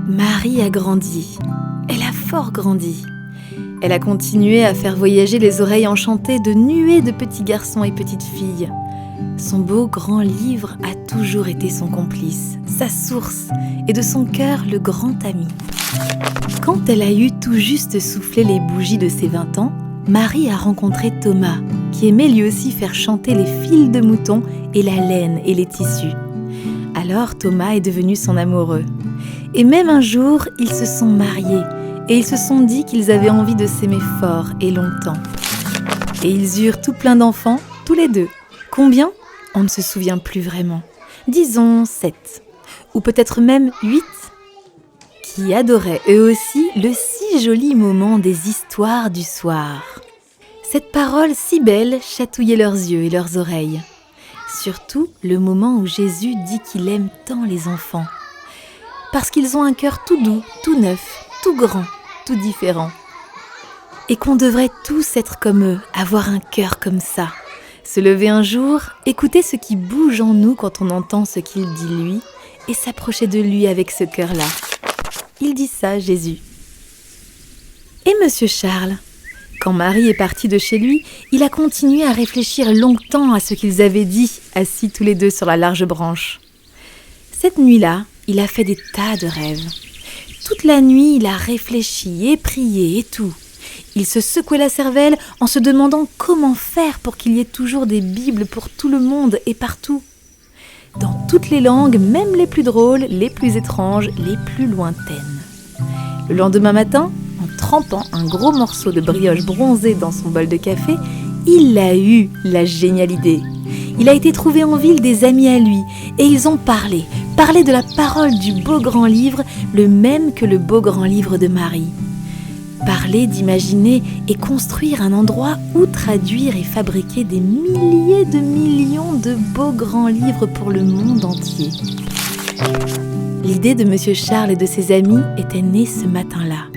Marie a grandi. Elle a fort grandi. Elle a continué à faire voyager les oreilles enchantées de nuées de petits garçons et petites filles. Son beau grand livre a toujours été son complice, sa source, et de son cœur le grand ami. Quand elle a eu tout juste soufflé les bougies de ses 20 ans, Marie a rencontré Thomas, qui aimait lui aussi faire chanter les fils de mouton et la laine et les tissus. Alors Thomas est devenu son amoureux. Et même un jour, ils se sont mariés et ils se sont dit qu'ils avaient envie de s'aimer fort et longtemps. Et ils eurent tout plein d'enfants, tous les deux. Combien ? On ne se souvient plus vraiment. Disons 7, ou peut-être même 8, qui adoraient eux aussi le si joli moment des histoires du soir. Cette parole si belle chatouillait leurs yeux et leurs oreilles. Surtout le moment où Jésus dit qu'il aime tant les enfants. Parce qu'ils ont un cœur tout doux, tout neuf, tout grand, tout différent. Et qu'on devrait tous être comme eux, avoir un cœur comme ça. Se lever un jour, écouter ce qui bouge en nous quand on entend ce qu'il dit lui, et s'approcher de lui avec ce cœur-là. Il dit ça, Jésus. Et Monsieur Charles ? Quand Marie est partie de chez lui, il a continué à réfléchir longtemps à ce qu'ils avaient dit, assis tous les deux sur la large branche. Cette nuit-là, il a fait des tas de rêves. Toute la nuit, il a réfléchi et prié et tout. Il se secouait la cervelle en se demandant comment faire pour qu'il y ait toujours des Bibles pour tout le monde et partout. Dans toutes les langues, même les plus drôles, les plus étranges, les plus lointaines. Le lendemain matin, en trempant un gros morceau de brioche bronzée dans son bol de café, il a eu la géniale idée. Il a été trouver en ville des amis à lui et ils ont parlé de la parole du beau grand livre, le même que le beau grand livre de Marie. Parler d'imaginer et construire un endroit où traduire et fabriquer des milliers de millions de beaux grands livres pour le monde entier. L'idée de Monsieur Charles et de ses amis était née ce matin-là.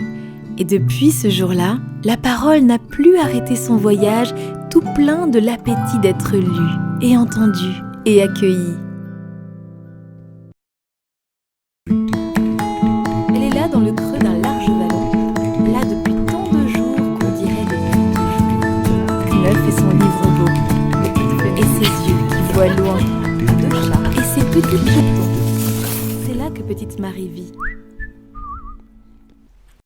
Et depuis ce jour-là, la parole n'a plus arrêté son voyage, tout plein de l'appétit d'être lu et entendu et accueilli. Elle est là dans le creux d'un large vallon, là depuis tant de jours qu'on dirait depuis toujours. Neuf est son livre beau, et ses yeux qui voient loin, deux chats et ses petits boutons. C'est là que petite Marie vit,